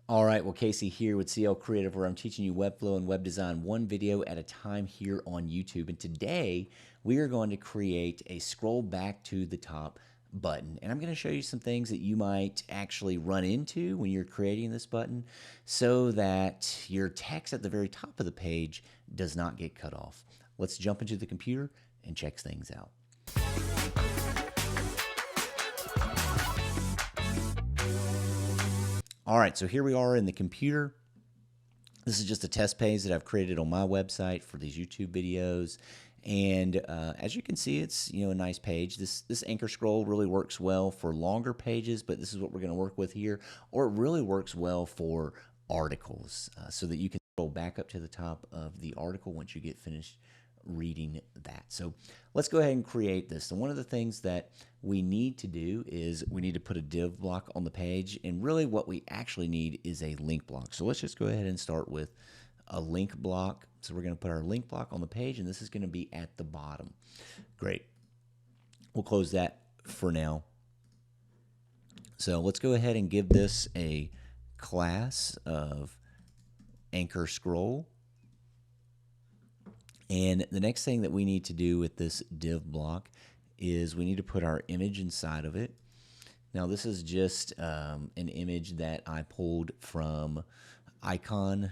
All right, well, Casey here with CL Creative, where I'm teaching you Webflow and web design one video at a time here on YouTube. And today we are going to create a scroll back to the top button. And I'm going to show you some things that you might actually run into when you're creating this button so that your text at the very top of the page does not get cut off. Let's jump into the computer and check things out. All right, so here we are in the computer. This is just a test page that I've created on my website for these YouTube videos. And as you can see, it's a nice page. This anchor scroll really works well for longer pages, but this is what we're going to work with here. Or it really works well for articles so that you can scroll back up to the top of the article once you get finished reading that. So let's go ahead and create this. So one of the things that we need to do is we need to put a div block on the page, and really what we actually need is a link block. So let's just go ahead and start with a link block. So we're going to put our link block on the page, and this is going to be at the bottom. Great. We'll close that for now. So let's go ahead and give this a class of anchor scroll. And the next thing that we need to do with this div block is we need to put our image inside of it. Now this is just an image that I pulled from Icon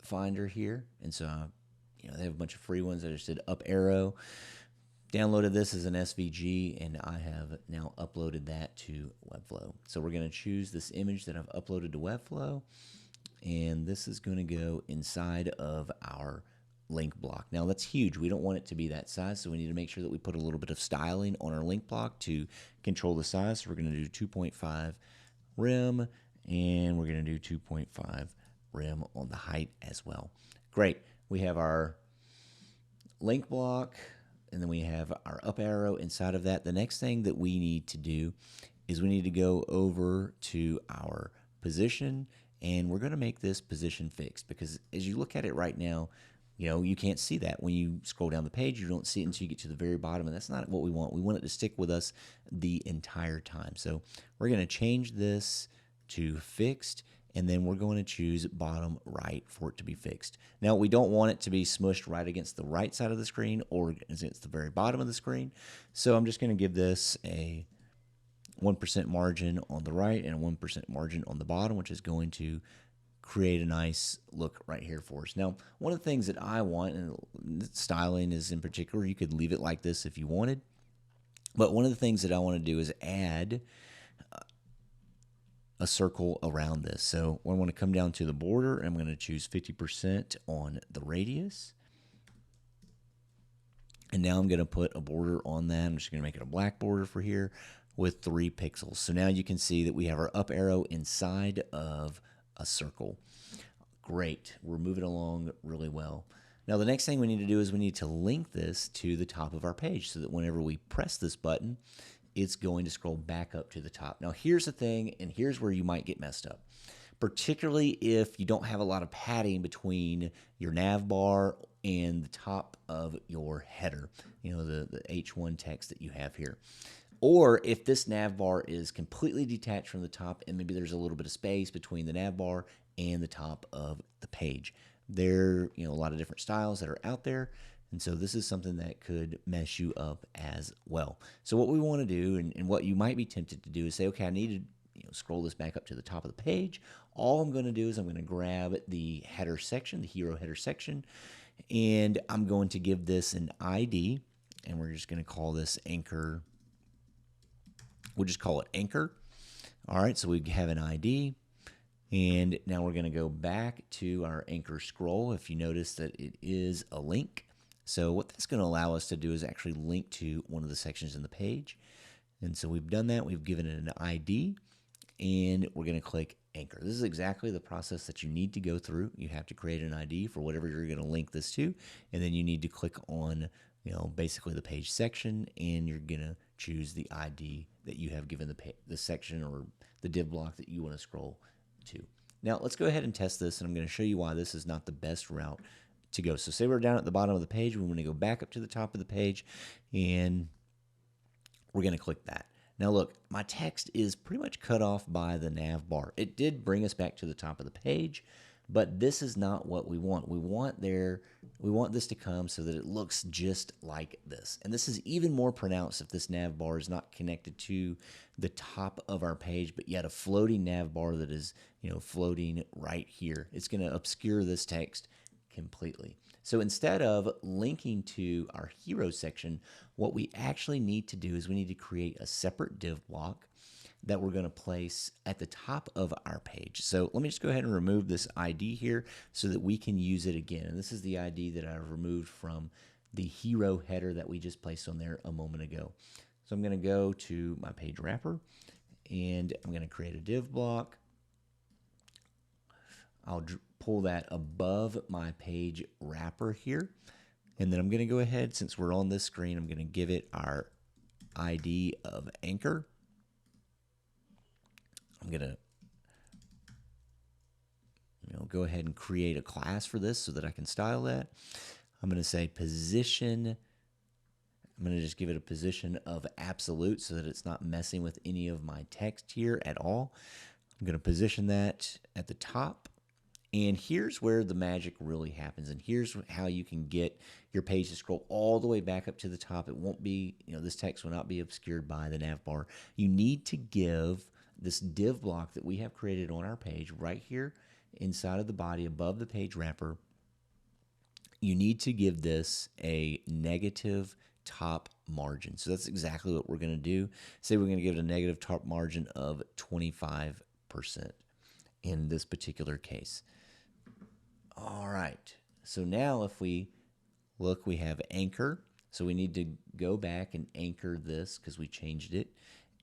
Finder here, and so they have a bunch of free ones. I just did up arrow, downloaded this as an SVG, and I have now uploaded that to Webflow. So we're going to choose this image that I've uploaded to Webflow, and this is going to go inside of our link block. Now that's huge. We don't want it to be that size, so we need to make sure that we put a little bit of styling on our link block to control the size. So we're going to do 2.5 rem, and we're going to do 2.5 rem on the height as well. Great. We have our link block, and then we have our up arrow inside of that. The next thing that we need to do is we need to go over to our position, and we're going to make this position fixed, because as you look at it right now, you can't see that. When you scroll down the page, you don't see it until you get to the very bottom, and that's not what we want. We want it to stick with us the entire time. So we're going to change this to fixed, and then we're going to choose bottom right for it to be fixed. Now, we don't want it to be smushed right against the right side of the screen or against the very bottom of the screen. So I'm just going to give this a 1% margin on the right and a 1% margin on the bottom, which is going to create a nice look right here for us. Now, one of the things that I want, and styling is in particular, you could leave it like this if you wanted, but one of the things that I want to do is add a circle around this. So I want to come down to the border, and I'm going to choose 50% on the radius. And now I'm going to put a border on that. I'm just going to make it a black border for here with 3 pixels. So now you can see that we have our up arrow inside of a circle. Great. We're moving along really well. Now the next thing we need to do is we need to link this to the top of our page so that whenever we press this button, it's going to scroll back up to the top. Now here's the thing, and here's where you might get messed up, particularly if you don't have a lot of padding between your nav bar and the top of your header, the H1 text that you have here. Or if this nav bar is completely detached from the top and maybe there's a little bit of space between the nav bar and the top of the page. There are a lot of different styles that are out there, and so this is something that could mess you up as well. So what we want to do, and what you might be tempted to do, is say, okay, I need to scroll this back up to the top of the page. All I'm going to do is I'm going to grab the header section, the hero header section, and I'm going to give this an ID, and we're just going to call this anchor. We'll just call it anchor. All right, so we have an ID, and now we're going to go back to our anchor scroll. If you notice that it is a link. So what that's going to allow us to do is actually link to one of the sections in the page. And so we've done that. We've given it an ID, and we're going to click anchor. This is exactly the process that you need to go through. You have to create an ID for whatever you're going to link this to, and then you need to click on basically the page section, and you're going to choose the ID that you have given the section or the div block that you want to scroll to. Now let's go ahead and test this, and I'm going to show you why this is not the best route to go. So say we're down at the bottom of the page, we want to go back up to the top of the page, and we're going to click that. Now look, my text is pretty much cut off by the nav bar. It did bring us back to the top of the page, but this is not what we want. We want this to come so that it looks just like this. And this is even more pronounced if this nav bar is not connected to the top of our page, but yet a floating nav bar that is, floating right here. It's going to obscure this text completely. So instead of linking to our hero section, what we actually need to do is we need to create a separate div block that we're going to place at the top of our page. So let me just go ahead and remove this ID here so that we can use it again. And this is the ID that I removed from the hero header that we just placed on there a moment ago. So I'm going to go to my page wrapper and I'm going to create a div block. I'll pull that above my page wrapper here. And then I'm going to go ahead, since we're on this screen, I'm going to give it our ID of anchor. I'm going to go ahead and create a class for this so that I can style that. I'm going to say position. I'm going to just give it a position of absolute so that it's not messing with any of my text here at all. I'm going to position that at the top. And here's where the magic really happens. And here's how you can get your page to scroll all the way back up to the top. It won't be, this text will not be obscured by the nav bar. You need to give this div block that we have created on our page right here inside of the body above the page wrapper. You need to give this a negative top margin. So that's exactly what we're going to do. Say we're going to give it a negative top margin of 25% in this particular case. All right, so now if we look, we have anchor. So we need to go back and anchor this because we changed it.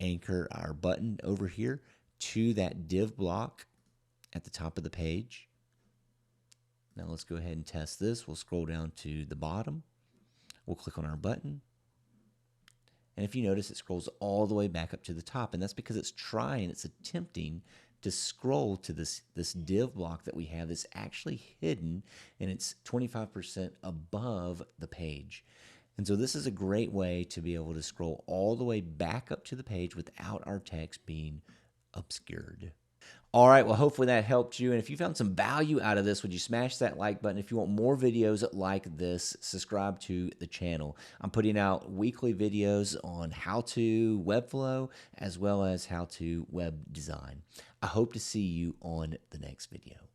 Anchor our button over here to that div block at the top of the page. Now let's go ahead and test this. We'll scroll down to the bottom. We'll click on our button. And if you notice, it scrolls all the way back up to the top. And that's because it's attempting to scroll to this div block that we have that's actually hidden, and it's 25% above the page. And so this is a great way to be able to scroll all the way back up to the page without our text being obscured. All right, well, hopefully that helped you. And if you found some value out of this, would you smash that like button? If you want more videos like this, subscribe to the channel. I'm putting out weekly videos on how to Webflow as well as how to web design. I hope to see you on the next video.